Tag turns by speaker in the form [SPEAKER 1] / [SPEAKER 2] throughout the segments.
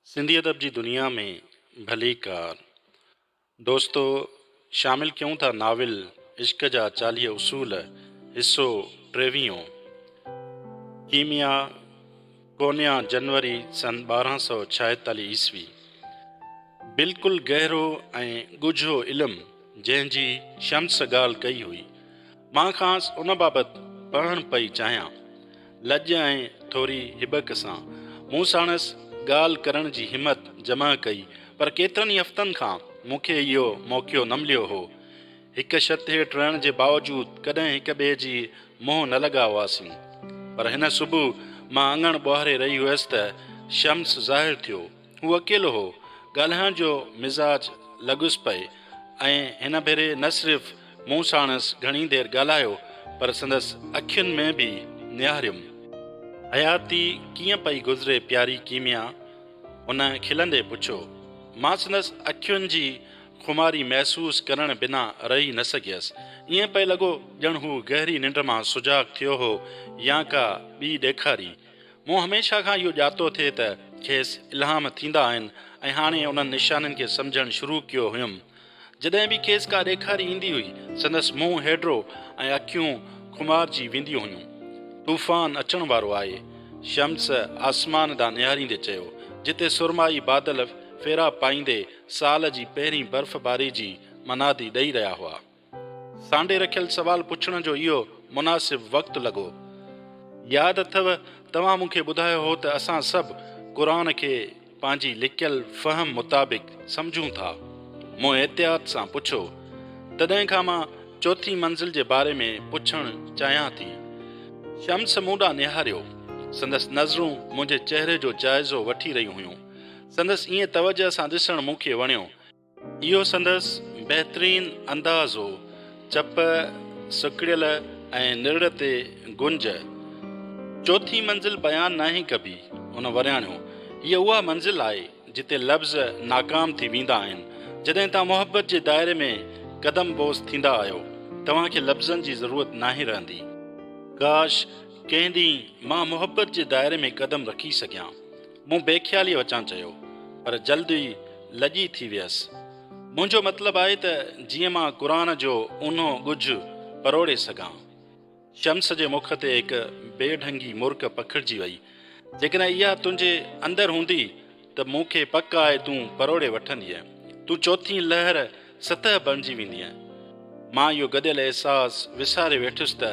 [SPEAKER 1] सिंधी अदब जी दुनिया में भली कार दोस्तों शामिल क्यों था नाविल इश्क जा 40 उसूल हिस्सो 23 कीमिया कोन्या जनवरी सन 1246 ईस्वी। बिल्कुलु गहरो ऐं ॻुझो इल्मु जंहिंजी शम्स ॻाल्हि कई हुई, मां ख़ासि उन बाबति पढ़णु पई चाहियां। लॼ ऐं थोरी हिबक सां मूं साणसि ॻाल्हि करण जी हिमत जमा कई, पर केतिरनि ई हफ़्तनि खां मूंखे इहो मौक़ो न मिलियो हो। हिकु छत हेठि रहण जे बावजूदि कॾहिं हिक ॿिए जी मुंहुं न लॻा हुआसीं, पर हिन सुबुह मां अङण ॿुहारे रही हुयसि त शम्स ज़ाहिर थियो। हू अकेलो हो, ॻाल्हाइण जो मिज़ाज लॻुसि पए ऐं हिन भेरे न सिर्फ़ु मूं साणसि घणी देरि ॻाल्हायो, पर संदसि अखियुनि में बि निहारियुमि। हयाती कीअं पई गुज़रे प्यारी कीमिया, हुन खिलंदे पुछियो। मां संदसि अखियुनि जी खुमारी महसूसु करण बिना रही न सघियसि। ईअं पिए लॻो ॼण हू गहरी निंड मां सुजाॻ थियो हो या का ॿी ॾेखारी। मूं हमेशह खां इहो ॼातो थिए त खेसि इल्हाम थींदा आहिनि ऐं हाणे उन्हनि निशाननि खे सम्झणु शुरू कयो हुयुमि। जॾहिं बि खेसि का ॾेखारी ईंदी हुई, संदसि मुंहुं हेॾो ऐं अखियूं खुमारजी वेंदियूं हुयूं। तूफ़ान अचण वारो आहे, शम्स आसमान ॾांहुं निहारींदे चयो, जिते सुरमाई बादल फेरा पाईंदे साल जी पहिरीं बर्फ़बारी जी मनादी ॾेई रहिया हुआ। सांडे रखियल सवाल पुछण जो इहो मुनासिब वक़्तु लॻो। यादि अथव तव्हां मूंखे ॿुधायो हो त असां सभु क़ुर खे पंहिंजी लिकियल फ़हम मुताबिक़ सम्झूं था। मूं एहतियात सां पुछियो। तॾहिं खां मां चौथी मंज़िल जे बारे में पुछणु चाहियां थी। शम्स मूं ॾांहुं निहारियो। संदसि नज़रूं मुंहिंजे चहिरे जो जाइज़ो वठी रहियूं हुयूं। संदसि ईअं तवजह सां ॾिसणु मूंखे वणियो। इहो संदसि बहितरीन अंदाज़ हो, चप सुकिड़ियल ऐं निड़ ते गुंज। चौथी मंज़िल बयानु नाहे कबी, हुन वरियाणियो। हीअ उहा मंज़िल आहे जिते लफ़्ज़ नाकाम थी वेंदा आहिनि। जॾहिं तव्हां मोहबत जे दायरे में क़दम बोज़ थींदा आहियो, तव्हांखे लफ़्ज़नि जी ज़रूरत नाहे रहंदी। काश कंहिं ॾींहुं मां मोहबत जे दायरे में क़दम रखी सघियां, मूं बेख़्याली अचां चयो, पर जल्दी लॼी थी वियसि। मुंहिंजो मतिलबु आहे त जीअं मां क़ुर जो ऊन्हो ॻुझ परोड़े सघां। शम्स जे मुख ते हिकु बेढंगी मुर्क पखिड़िजी वई। जेकॾहिं इहा तुंहिंजे अंदरि हूंदी त मूंखे पक आहे तूं परोड़े वठंदीअ। तूं चौथी लहर सतह बणिजी वेंदीअ। मां इहो गॾियल अहसासु विसारे वेठुसि त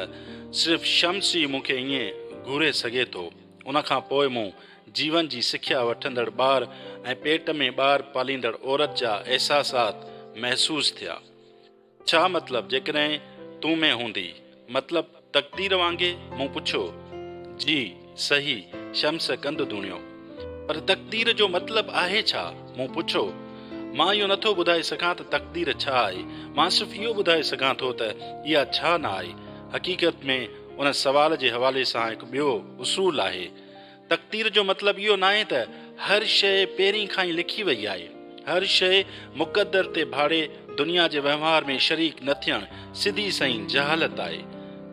[SPEAKER 1] सिर्फ़ु शम्स ई मूंखे ईअं घूरे सघे थो। उनखां पोइ मूं जीवन जी सिख्या वठंदड़ ॿार ऐं पेट में ॿार पालींदड़ औरत जा अहसासात महसूसु थिया। छा मतिलबु जेकॾहिं तूं में हूंदी? मतिलबु तक़दीर वांगुरु? मूं पुछियो। जी सही, शम्स कंधु धुणियो। पर तक़दीर जो मतिलबु आहे छा? मूं पुछियो। मां इहो नथो ॿुधाए सघां त तक़दीर छा आहे। मां सिर्फ़ु इहो ॿुधाए सघां थो त इहा छा न आहे। हक़ीक़त में उन सवाल जे हवाले सां हिकु ॿियो उसूल आहे। तक़दीर जो मतिलबु इहो न आहे त हर शइ पहिरीं खां ई लिखी वई आहे। हर शइ मुक़दर ते भाड़े दुनिया जे वहिंवार में शरीक न थियणु सिधी सही जहालत आहे।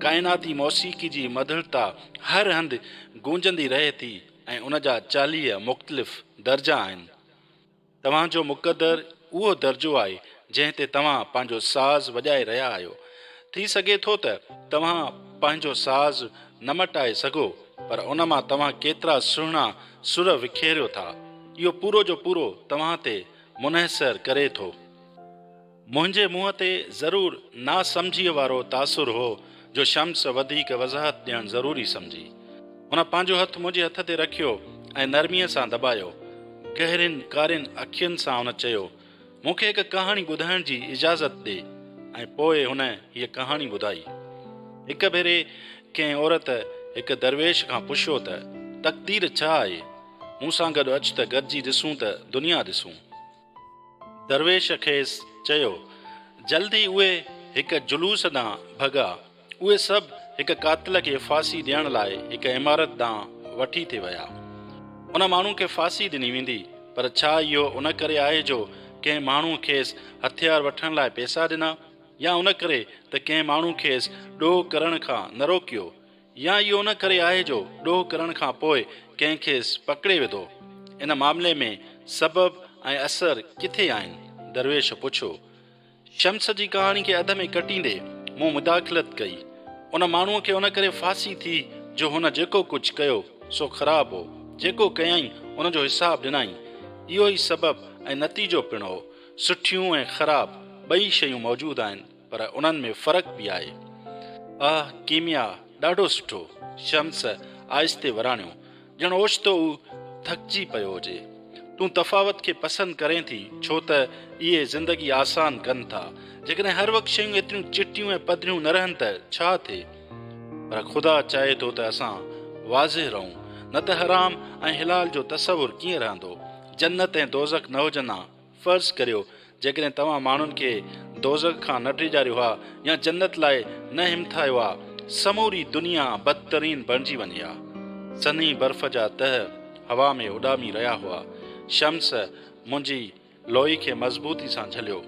[SPEAKER 1] काइनाती मौसीक़ी जी मधुरता हर हंधि गूंजंदी रहे थी ऐं उन जा 40 मुख़्तलिफ़ दर्जा आहिनि। तव्हांजो मुक़दर उहो दर्जो आहे जंहिं ते तव्हां पंहिंजो साज़ वॼाए रहिया आहियो। थी सघे थो त तव्हां पंहिंजो साज़ न मटाए सघो, पर उन मां तव्हां केतिरा सुहिणा सुर विखेरियो था, इहो पूरो जो पूरो तव्हां ते मुनहसर करे थो। मुंहिंजे मुंहं ते ज़रूरु नासमझीअ वारो तासुर हो जो शम्स वधीक वज़ाहत ॾियणु ज़रूरी सम्झी। हुन पंहिंजो हथु मुंहिंजे हथ ते रखियो ऐं नरमीअ सां दॿायो। गहरनि कारियुनि अखियुनि सां हुन चयो, मूंखे हिकु कहाणी ॿुधाइण जी इजाज़त ॾे। ऐं पोइ हुन हीअ कहाणी ॿुधाई। हिकु भेरे कंहिं औरत हिकु दरवेश खां पुछियो त तक़दीर छा आहे? मूं सां गॾु अचु त गॾिजी ॾिसूं त दुनिया ॾिसूं। दरवेश खेसि चयो, जल्दी उहे हिकु जुलूस ॾांहुं भॻा। उहे सभु हिकु कातिल खे फांसी ॾियण लाइ हिकु इमारत ॾांहुं वठी थे विया। उन माण्हू खे फांसी ॾिनी वेंदी, पर छा इहो उन करे आहे जो कंहिं माण्हू खेसि हथियार वठण लाइ पैसा ॾिना, या उन करे त कंहिं माण्हू खेसि ॾोह करण खां न रोकियो, या इहो उन करे आहे जो ॾोह करण खां पोइ कंहिं खेसि पकिड़े विधो। इन मामले में सबब ऐं असर किथे आहिनि? दरवेश पुछो। शम्स जी कहाणी खे अध में कटींदे मूं मुदाख़लत कई। उन माण्हूअ खे उन करे फांसी थी जो हुन जेको कुझु कयो सो ख़राबु हो, जेको कयईं उन जो हिसाबु ॾिनई। इहो ई सबबु ऐं नतीजो पिणु हो। सुठियूं ऐं ख़राबु ॿई शयूं मौजूदु आहिनि, पर उन्हनि में फ़र्क़ु बि आहे। आह कीमिया, ॾाढो सुठो। शम्स आहिस्ते वराणियो, ॼण ओचितो हू थकिजी पियो हुजे। तूं तफ़ावत खे पसंदि करें थी छो त इहे ज़िंदगी आसान कनि था। जेकॾहिं हर वक़्तु शयूं एतिरियूं चिटियूं ऐं पधरियूं न रहनि त छा थिए? पर ख़ुदा चाहे थो त असां वाज़िह रहूं, न त हराम ऐं हिलाल जो तसवुरु कीअं रहंदो? जन्नत ऐं दोज़ख न हुजनि हा। फ़र्ज़ु करियो जेकॾहिं तव्हां माण्हुनि खे दोज़ख खां न टीचारियो हा या जन्नत लाइ न हिमथायो हा, समूरी दुनिया बदतरीन बणिजी वञे हा। सनी बर्फ़ जा तह हवा में उॾामी रहिया हुआ। शम्स मुंहिंजी लोई खे मज़बूती सां झलियो।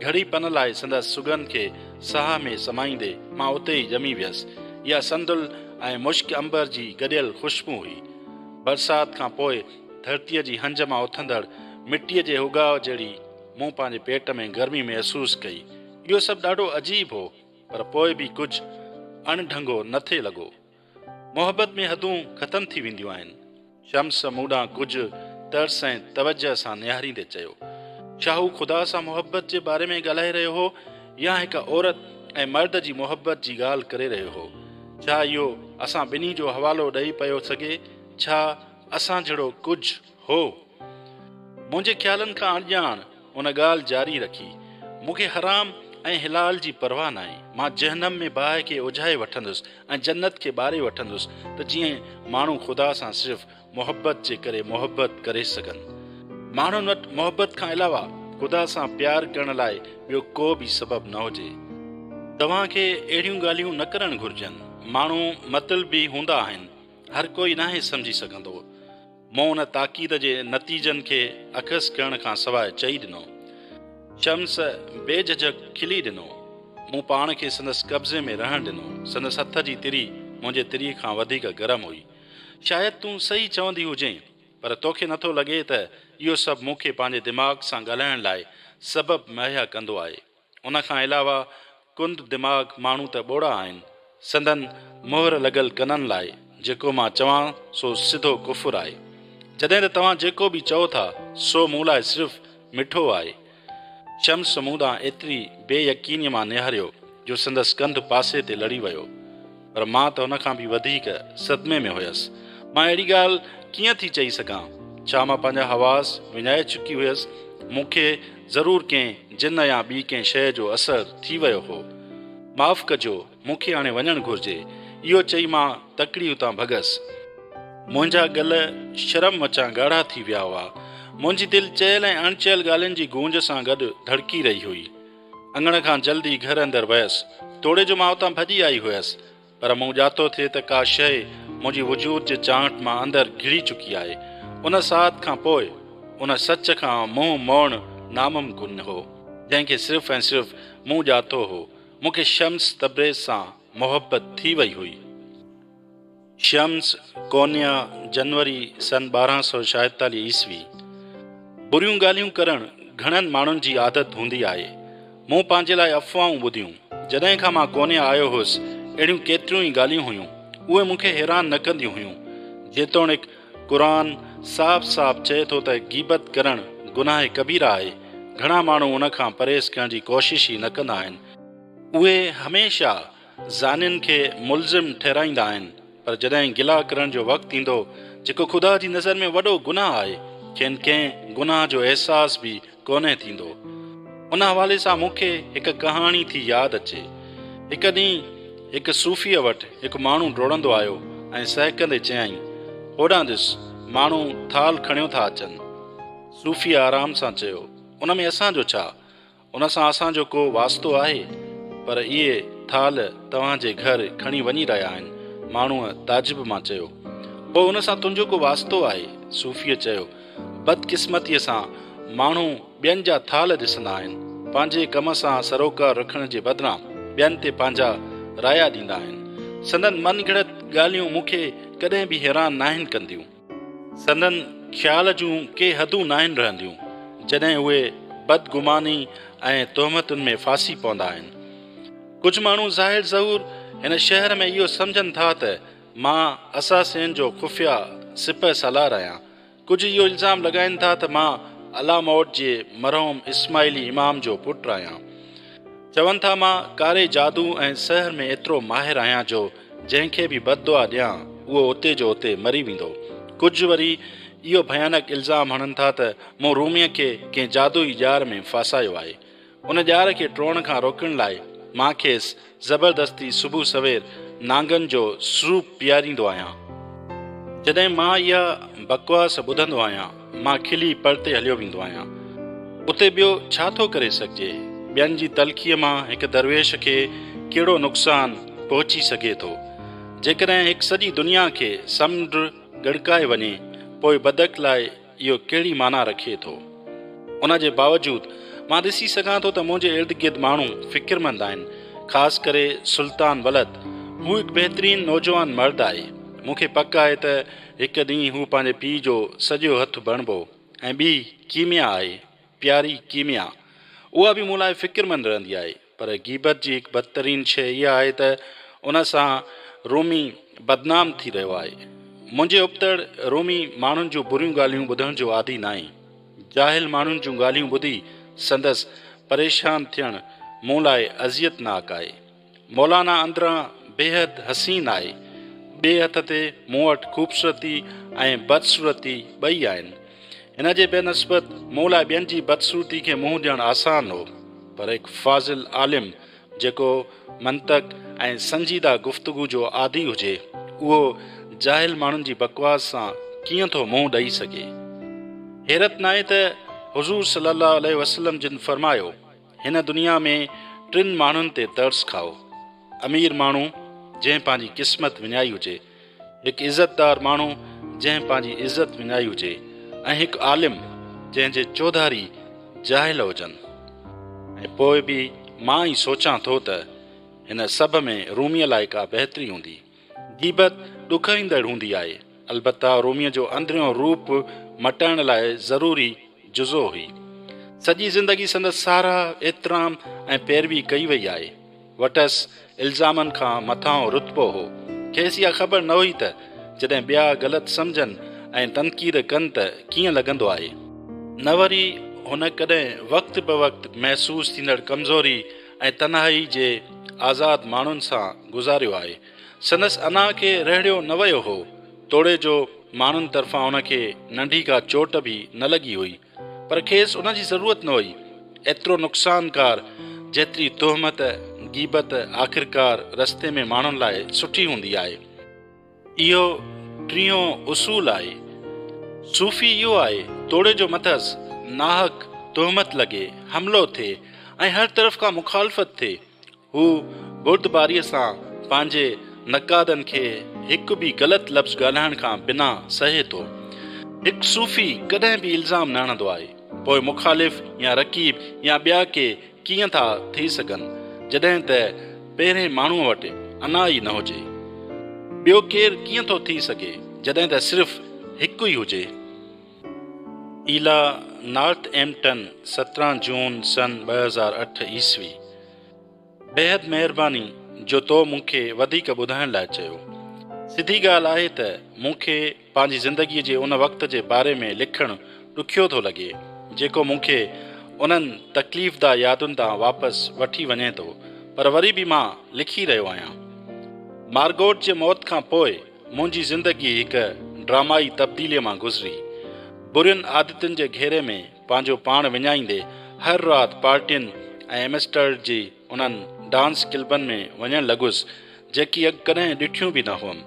[SPEAKER 1] घड़ी पन लाइ संदसि सुगंध खे साह में समाईंदे मां उते ई ॼमी वियसि। इहा संदुल ऐं मुश्क अंबर जी गॾियल ख़ुशबू हुई। बरसाति खां पोइ धरतीअ जी हंज मां उथंदड़ मिटीअ जे उगाव जहिड़ी मूं पंहिंजे पेट में गर्मी महसूसु कई। इहो सभु ॾाढो अजीब हो, पर पोइ बि कुझु अणढंगो न थिए लॻो। मोहबत में हदूं ख़तम थी वेंदियूं आहिनि। शम्स मूं ॾांहुं कुझु तरस ऐं तवजह सां निहारींदे चयो। छा हू ख़ुदा सां मोहबत जे बारे में ॻाल्हाए रहियो हो या हिकु औरत ऐं मर्द जी मोहबत जी ॻाल्हि करे रहियो हो? छा इहो असां ॿिन्ही जो हवालो ॾेई पियो सघे? छा असां जहिड़ो कुझु हो? मुंहिंजे ख़्यालनि खां अणॼाण उन ॻाल्हि जारी रखी। मूंखे हराम ऐं हिलाल जी परवाह न आहे। मां जहनम में बाहि खे उझाए वठंदुसि ऐं जन्नत खे ॿारे वठंदुसि त जीअं माण्हू ख़ुदा सां सिर्फ़ु मोहबत जे करे मोहबत करे सघनि। माण्हुनि वटि मोहबत खां अलावा ख़ुदा सां प्यारु करण लाइ ॿियो को बि सबबु न हुजे। तव्हांखे अहिड़ियूं ॻाल्हियूं न करणु घुरिजनि। माण्हू मतलबी हूंदा आहिनि, हर कोई नाहे सम्झी सघंदो। मूं उन ताक़ीद जे नतीजनि खे अखज़ करण खां सवाइ चई ॾिनो। शम्स बेझझक खिली ॾिनो। मूं पाण खे संदसि कब्ज़े में रहणु ॾिनो। संदसि हथ जी तिरी मुंहिंजे तिरी खां वधीक गरम हुई। शायदि तूं सही चवंदी हुजें, पर तोखे नथो लॻे त इहो सभु मूंखे पंहिंजे दिमाग़ सां ॻाल्हाइण लाइ सबबु मुहैया कंदो आहे। उन खां अलावा कुंद दिमाग़ माण्हू त ॿोड़ा आहिनि। संदन मोहर लॻल कननि लाइ जेको मां चवां सो सिधो कुफुर आहे। जॾहिं त तव्हां जेको बि चओ था सो मूं लाइ सिर्फ़ु मिठो आहे। शम्स मूं ॾांहुं एतिरी बेयकीनीअ मां निहारियो जो संदसि कंधु पासे ते लड़ी वियो। पर मां त हुन खां बि वधीक सदमे में हुयसि। मां अहिड़ी ॻाल्हि कीअं थी चई सघां? छा मां पंहिंजा हवास विञाए चुकी हुयसि? मूंखे ज़रूरु कंहिं जिन या ॿी कंहिं शइ जो असरु थी वियो हो। माफ़ कजो, मूंखे हाणे वञणु घुरिजे। इहो चई मां तकड़ी उतां भॻसि। मुंहिंजा गल शर्म मचां ॻाढ़ा थी विया हुआ। मुंहिंजी दिलि चयल ऐं अणचयल ॻाल्हियुनि जी गूंज सां गॾु धड़की रही हुई। अङण खां जल्दी घर अंदरि वियसि। तोड़े जो मां उतां भॼी आई हुयसि, पर मूं ॼातो थिए त का शइ मुंहिंजी वजूद जे चांट मां अंदरि घिड़ी चुकी आहे। उन साथ खां पोइ उन सच खां मुंहुं मोड़णु नामुमकिन हो जंहिंखे सिर्फ़ु ऐं सिर्फ़ु मूं ॼातो हो। मूंखे शम्स तब्रेज़ सां मोहबत थी वई हुई। शम्स कोन्या, जनवरी सन 1246 ईस्वी। बुरियूं ॻाल्हियूं करणु घणनि माण्हुनि जी आदत हूंदी आहे। मूं पंहिंजे लाइ अफ़वाहूं ॿुधियूं। जॾहिं खां मां कोन्या आयो हुउसि अहिड़ियूं केतिरियूं ई ॻाल्हियूं हुयूं। उहे मूंखे हैरान न कंदियूं हुयूं। जेतोणीकि क़ुरान साफ़ साफ़ चए थो त गीबत करणु गुनाह कबीरा आहे। घणा माण्हू उन खां परहेज़ करण जी कोशिश ई न कंदा आहिनि। उहे हमेशह ज़ानियुनि खे मुल्ज़िम ठहिराईंदा आहिनि, पर जॾहिं गिला करण जो वक़्तु ईंदो जेको ख़ुदा जी नज़र में वॾो गुनाह आहे, खेनि कंहिं गुनाह जो अहसास बि कोन्हे थींदो। उन हवाले सां मूंखे हिकु कहाणी थी यादि अचे। हिकु ॾींहुं हिकु सूफ़ीअ वटि हिकु माण्हू डोड़ंदो आयो ऐं सहकंदे चयाईं, होॾां ॾिस, माण्हू थाल खणियो था अचनि। सूफ़ीअ आराम सां चयो, उन में असांजो छा? उन सां असांजो को वास्तो आहे? पर इहे थाल तव्हांजे घर खणी वञी रहिया आहिनि। माण्हूअ ताजिब मां चयो, पोइ उन सां तुंहिंजो को वास्तो आहे? सूफ़ीअ चयो, बदकिस्मतीअ सां माण्हू ॿियनि जा थाल ॾिसंदा आहिनि। पंहिंजे कम सां सरोकार रखण जे बदिरां ॿियनि ते पंहिंजा राया ॾींदा आहिनि। संदन मन घड़त ॻाल्हियूं मूंखे कॾहिं बि हैरान न आहिनि कंदियूं। संदन ख़्याल जूं के हदूं न आहिनि रहंदियूं जॾहिं उहे बदगुमानी ऐं तोहमतुनि में फासी पवंदा आहिनि। कुझु माण्हू ज़ाहिर ज़हूर हिन शहर में इहो सम्झनि था त मां असासियुनि जो खुफ़िया सिपह सालार आहियां। कुझु इहो इल्ज़ाम लॻाइनि था त मां अला मौद जे मरहूम इस्माइली इमाम जो पुटु आहियां। चवनि था मां कारे जादू ऐं सहर में एतिरो माहिर आहियां जो जंहिंखे बि बददुआ ॾियां उहो उते जो उते मरी वेंदो। कुझु वरी इहो भयानक इल्ज़ाम हणनि था त मूं रूमीअ खे कंहिं जादुई ॼार में फासायो आहे। उन ॼार खे टोड़ण खां रोकण लाइ मां खेसि ज़बरदस्ती सुबुह सवेर नांगनि जो सूप पीआरींदो आहियां। जॾहिं मां इहा बकवास ॿुधंदो आहियां मां खिली परते हलियो वेंदो आहियां। उते ॿियो छा थो करे सघिजे? ॿियनि जी तलखीअ मां हिकु दरवेश खे कहिड़ो नुक़सानु पहुची सघे थो? जेकॾहिं हिकु सॼी दुनिया खे समुंड गड़काए वञे पोइ बदक लाइ इहो कहिड़ी माना रखे थो? उन जे बावजूदि मां ॾिसी सघां थो त मुंहिंजे इर्द गिर्द माण्हू फ़िक्रमंद आहिनि, ख़ासि करे सुल्तान वलद। हू हिकु बहितरीनु नौजवान मर्द आहे। मूंखे पक आहे त हिकु ॾींहुं हू पंहिंजे पीउ जो सॼो हथु बणिबो। ऐं ॿी कीमिया आहे, प्यारी कीमिया। उहा बि मूं लाइ फ़िक्रमंद रहंदी आहे। पर गीबत जी हिकु बदतरीन शइ इहा आहे त उन सां रोमी बदनाम थी रहियो आहे। मुंहिंजे उबतड़ रोमी माण्हुनि जूं बुरियूं ॻाल्हियूं ॿुधण जो आदी न आहे। जाहिल माण्हुनि जूं ॻाल्हियूं ॿुधी संदसि परेशान थियणु मूं लाइ अज़ियतनाक आहे। मौलाना अंदरां बेहद हसीन आहे। ॿिए हथ ते मूं वटि ख़ूबसूरती ऐं बदसूरती ॿई आहिनि। हिन जे बेनस्बत मूं लाइ ॿियनि जी बदसूरती खे मुंहुं ॾियणु आसान हो। पर हिकु फाज़िल आलिम जेको मंतक ऐं संजीदा गुफ़्तगू जो आदी हुजे उहो जाहिल माण्हुनि जी बकवास सां कीअं थो मुंहुं ॾेई सघे? हैरत न आहे त हुज़ूर सल्लल्लाहु अलैहि वसल्लम जिन फरमायो, हिन दुनिया में टिनि माण्हुनि ते तरस खाओ। अमीर माण्हू जंहिं पंहिंजी क़िस्मत विञाई हुजे, हिकु इज़तदार माण्हू जंहिं पंहिंजी इज़त विञाई हुजे, ऐं हिकु आलिम जंहिंजे चौधारी जाहिल हुजनि। ऐं पोइ बि मां ई सोचां थो त हिन सभ में रूमीअ लाइ का बहितरी हूंदी। गीबत ॾुखाईंदड़ हूंदी आहे, अलबत्ता रूमीअ जो अंदरियों रूप मटाइण लाइ ज़रूरी जुज़ो हुई। सॼी ज़िंदगी संदसि साराह, एतिराम ऐं पैरवी कई वई आहे। वटसि इल्ज़ामनि खां मथां रुतबो हो। खेसि इहा ख़बर न हुई त जॾहिं ॿिया ग़लति सम्झनि ऐं तनक़ीद कनि त कीअं लॻंदो आहे। न वरी हुन कॾहिं वक़्त ब वक़्त महसूसु थींदड़ कमज़ोरी ऐं तन्हाई जे आज़ाद माण्हुनि सां गुज़ारियो आहे। संदसि अना खे रहिड़ियो न वियो हो। तोड़े जो माण्हुनि तरफ़ां उनखे नंढी का चोट बि न लॻी हुई, पर खेसि उन जी ज़रूरत न हुई। एतिरो नुक़सानकार जेतिरी तोहमत गीबत आख़िरकार रस्ते में माण्हुनि लाइ सुठी हूंदी आहे। इहो टियों उसूल आहे। सूफ़ी इहो आहे, तोड़े जो मथसि नाहक तोहमत लॻे, हमिलो थिए ऐं हर तरफ़ खां मुखालफ़त थिए। हू बुर्दबारीअ सां पंहिंजे नक़ादनि खे हिकु बि ग़लति लफ़्ज़ ॻाल्हाइण खां बिना सहे थो। हिकु सूफ़ी कॾहिं बि इल्ज़ाम न हणंदो आहे। पोइ मुखालिफ़ या रकीब या ॿिया के कीअं था थी सघनि जॾहिं त पहिरें माण्हूअ वटि अना ई न हुजे? ॿियो केरु कीअं थो थी सघे जॾहिं त सिर्फ़ु हिकु ई हुजे? ईला नॉर्थ एम्पटन 17 जून सन 2008 ईस्वी। बेहद महिरबानी जो तो मूंखे वधीक ॿुधाइण लाइ चयो। सिधी ॻाल्हि आहे त मूंखे पंहिंजी ज़िंदगीअ जे उन वक़्त जे बारे में लिखणु ॾुखियो थो लॻे जेको मूंखे उन्हनि तकलीफ़दा यादुनि तां वापसि वठी वञे थो, पर वरी बि मां लिखी रहियो आहियां। मार्गोट जे मौत खां पोइ मुंहिंजी ज़िंदगी हिकु ड्रामाई तब्दीलीअ मां गुज़री। बुरियुनि आदतुनि जे घेरे में पंहिंजो पाण विञाईंदे हर राति पार्टियुनि ऐं एमिस्टर जी उन्हनि डांस क्लबनि में वञणु लॻुसि जेकी अॻु कॾहिं ॾिठियूं बि न हुअमि।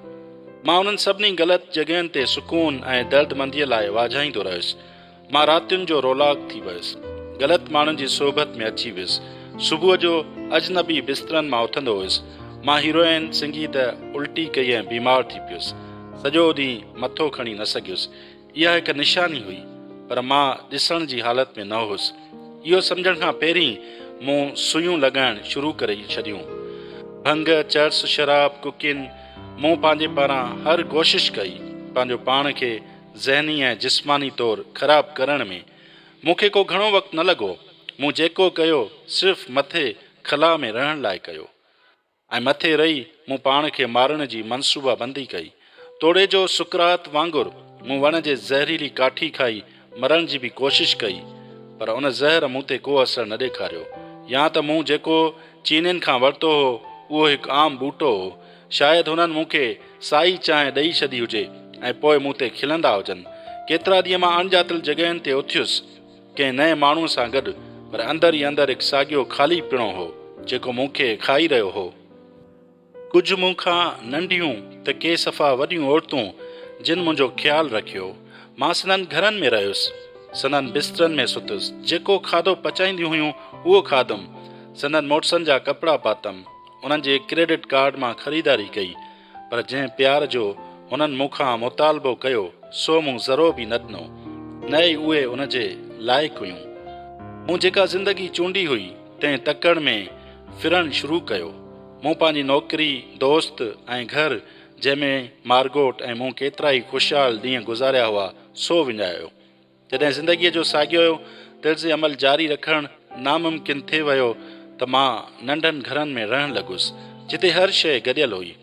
[SPEAKER 1] मां उन्हनि सभिनी ग़लति जॻहियुनि ते सुकून ऐं दर्दमंदीअ लाइ वाझाईंदो रहियुसि। मां रातियुनि जो रौलाक थी वियुसि, ग़लति माण्हुनि जी सोबत में अची वियुसि। सुबुह जो अजनबी बिस्तरनि मां उथंदो हुयुसि। मां हीरोइन सिंगी त उल्टी कई ऐं बीमार थी पियुसि। सॼो ॾींहुं मथो खणी न सघियुसि। इहा हिकु निशानी हुई, पर मां ॾिसण जी हालति में न हुयुसि। इहो सम्झण खां पहिरीं मूं सुयूं लॻाइणु शुरू करे छॾियूं। भंग, चर्स, शराब, कुकिन। मूं पंहिंजे पारां हर कोशिशि कई पंहिंजो पाण खे ज़हनी ऐं जिस्मानी तौरु ख़राबु करण में मूंखे को घणो वक़्तु न लॻो। मूं जेको कयो सिर्फ़ु मथे खला में रहण लाइ कयो ऐं मथे रही मूं पाण खे मारण जी मनसूबाबंदी कई। तोड़े जो सुकरात वांगुरु मूं वण जे ज़हरीली काठी खाई मरण जी बि कोशिशि कई, पर उन ज़हर मूं ते को असरु न ॾेखारियो। या त मूं जेको चीनियुनि खां वरितो हो उहो हिकु आम ॿूटो हो। शायदि हुननि मूंखे साई चांहि ॾेई छॾी हुजे ऐं पोइ मूं ते खिलंदा हुजनि। केतिरा ॾींहं मां अणॼातल जॻहियुनि ते उथियुसि कंहिं नए माण्हूअ सां गॾु, पर अंदरि ई अंदरि हिकु साॻियो ख़ाली पिणो हो जेको मूंखे खाई रहियो हो। कुझु मूंखां नंढियूं त के सफ़ा वॾियूं औरतूं जिन मुंहिंजो ख़्यालु रखियो। मां सननि घरनि में रहियुसि, सननि बिस्तरनि में सुतुसि, जेको खाधो पचाईंदियूं हुयूं उहो खाधुमि, सननि मुड़ुसनि जा कपिड़ा पातमि, उन्हनि जे क्रेडिट कार्ड मां ख़रीदारी कई, पर जंहिं प्यार जो उन्हनि मूंखां मुतालबो कयो सो मूं ज़रो बि न ॾिनो, न ई उहे उन जे लाइक़ु हुयूं। मूं जेका ज़िंदगी चूंडी हुई तंहिं तकड़ में फिरणु शुरू कयो। मूं पंहिंजी नौकिरी, दोस्त ऐं घर जंहिंमें मार्गोट ऐं मूं केतिरा ई ख़ुशहाल ॾींहं गुज़ारिया हुआ सो विञायो। जॾहिं ज़िंदगीअ जो साॻियो तर्ज़ अमल जारी रखणु नामुमकिन थी वियो त मां नंढनि घरनि में रहणु लॻुसि जिते हर शइ गॾियल हुई।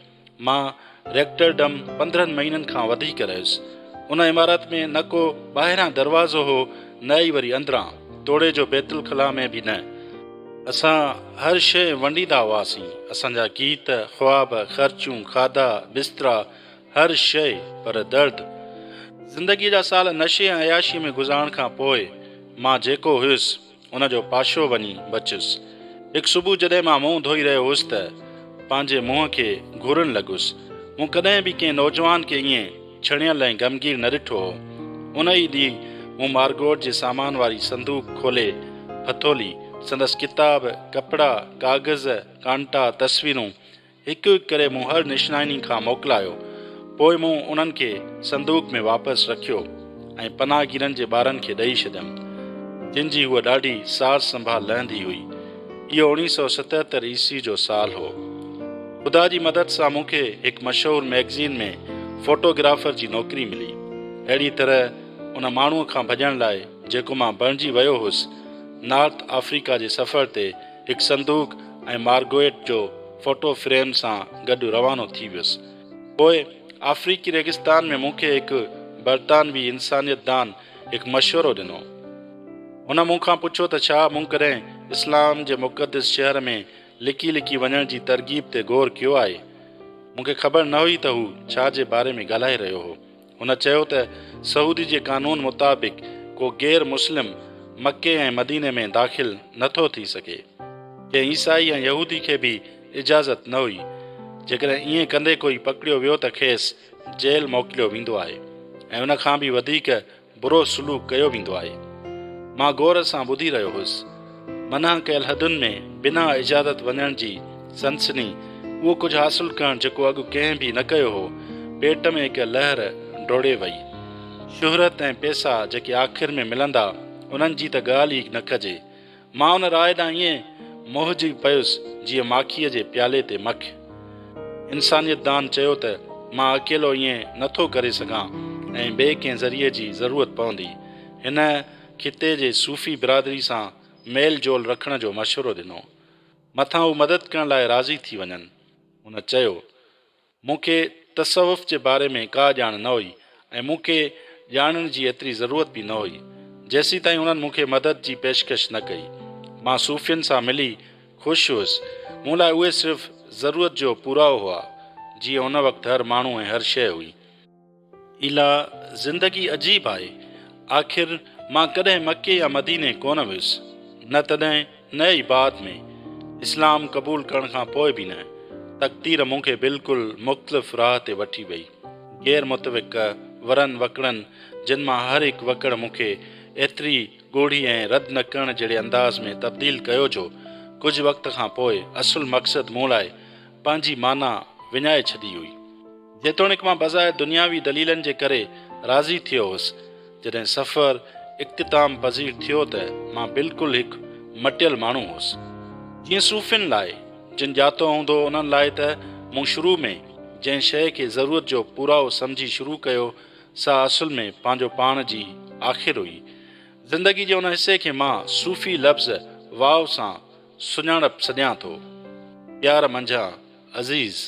[SPEAKER 1] मां रेक्टरडम 15 महीननि खां वधीक रहियुसि। उन इमारत में न को ॿाहिरां दरवाज़ो हो, न ई वरी अंदरां तोड़े जो बैतुल ख़ला में बि न। असां हर शइ वंडींदा हुआसीं, असांजा गीत, ख़्वाब, ख़र्चूं, खाधा, बिस्तरा, हर शइ। पर दर्द ज़िंदगीअ जा साल नशे ऐं अयाशी में गुज़ारण खां पोइ मां जेको हुयुसि उन जो पाशो वञी बचियुसि। हिकु सुबुह जॾहिं मां मुंहुं धोई रहियो हुउसि त पंहिंजे मुंहं खे घुरनि लॻुसि। मूं कॾहिं बि कंहिं नौजवान खे ईअं छणियल ऐं गमगीर न ॾिठो हो। उन ई ॾींहुं मूं मार्गोट जे सामान वारी संदूक खोले हथोली संदसि किताब, कपिड़ा, कागज़, कांटा, तस्वीरूं हिकु हिकु करे मूं हर निशानी खां मोकिलायो। पोइ मूं उन्हनि खे संदूक में वापसि रखियो ऐं पनाहगीरनि जे ॿारनि खे ॾेई छॾियमि, जिन जी उहा ॾाढी सार संभाल लहंदी हुई। इहो 1977 ईस्वी जो साल हो। ख़ुदा जी मदद सां मूंखे हिकु मशहूरु मैगज़ीन में फोटोग्राफर जी नौकरी मिली। अहिड़ी तरह उन माण्हूअ खां भॼण लाइ जेको मां बणिजी वियो हुउसि, नॉर्थ अफ्रीका जे सफ़र ते हिकु संदूक ऐं मार्गोट जो फोटो फ्रेम सां गॾु रवानो थी वियुसि। पोइ अफ्रीकी रेगिस्तान में मूंखे हिकु बरतानवी इंसानियतदान हिकु मशवरो ॾिनो। हुन मूंखां पुछो त छा मूं कॾहिं इस्लाम जे मुक़दस शहर में लिकी लिकी वञण जी तरगीब ते गौर कयो आहे। मूंखे ख़बर न हुई त हू छा जे बारे में ॻाल्हाए रहियो हो। हुन चयो त सऊदी जे कानून मुताबिक़ को गैर मुस्लिम मके ऐं मदीने में दाख़िल नथो थी सघे। कंहिं ईसाई ऐं यहूदी खे बि इजाज़त न हुई। जेकॾहिं ईअं कंदे कोई पकड़ियो वियो त खेसि जेल मोकिलियो वेंदो आहे ऐं उन खां बि वधीक बुरो सलूक कयो वेंदो आहे। मां गौर सां ॿुधी रहियो हुउसि। मना कयल हदुनि में बिना इजाज़त वञण जी सनसनी, उहो कुझु हासिलु करणु जेको अॻु कंहिं बि न कयो हो, पेट में हिकु लहर डोड़े वई। शुहरत ऐं पैसा जेके आख़िर में मिलंदा उन्हनि जी त ॻाल्हि ई न कजे। मां उन राय ॾांहुं ईअं मोहिजी पियुसि जीअं माखीअ जे प्याले ते मख। इंसानियतदान चयो त मां अकेलो ईअं नथो करे सघां ऐं ॿिए कंहिं ज़रिए जी ज़रूरत पवंदी। हिन खिते जे सूफ़ी बिरादरी सां मेल जोल रखण जो मशवरो ॾिनो, मथां हू मदद करण लाइ राज़ी थी वञनि। हुन चयो, मूंखे तसवुफ़ जे बारे में का ॼाण न हुई ऐं मूंखे ॼाणण जी एतिरी ज़रूरत बि न हुई जेसीं ताईं हुननि मूंखे मदद जी पेशकश न कई। मां सूफ़ियुनि सां मिली ख़ुशि हुयुसि। मूं लाइ उहे सिर्फ़ु ज़रूरत जो पुरावो हुआ, जीअं उन वक़्तु हर माण्हू ऐं हर शइ हुई। इला ज़िंदगी अजीब आहे। आख़िर मां कॾहिं मके या मदीने कोन वियुसि, न तॾहिं न ई बाद में। इस्लाम क़बूल करण खां पोइ बि न। तक़दीर मूंखे बिल्कुलु मुख़्तलिफ़ राह ते वठी वई। गैर मुतविक़ वरनि वकड़नि जिन मां हर हिकु वकड़ मूंखे एतिरी ॻोढ़ी ऐं रद्द न करण जहिड़े अंदाज़ में तब्दील कयो जो कुझु वक़्त खां पोइ असुलु मक़सदु मूं लाइ पंहिंजी माना विञाए छॾी हुई। जेतोणीकि मां बज़ारि दुनियावी दलीलनि जे करे राज़ी थियो हुउसि, जॾहिं सफ़र इख़्तिताम पज़ीर थियो त मां बिल्कुलु हिकु मटियल माण्हू हुउसि। जीअं सूफ़ियुनि लाइ जिन ॼातो हूंदो उन्हनि लाइ त मूं शुरू में जंहिं शइ खे ज़रूरत जो पुरावो सम्झी शुरू कयो सा असुल में पंहिंजो पाण जी आख़िर हुई। ज़िंदगी जे उन हिसे खे मां सूफ़ी लफ़्ज़ वाव सां सुञाणप सॼां थो। प्यार मंझां अज़ीज़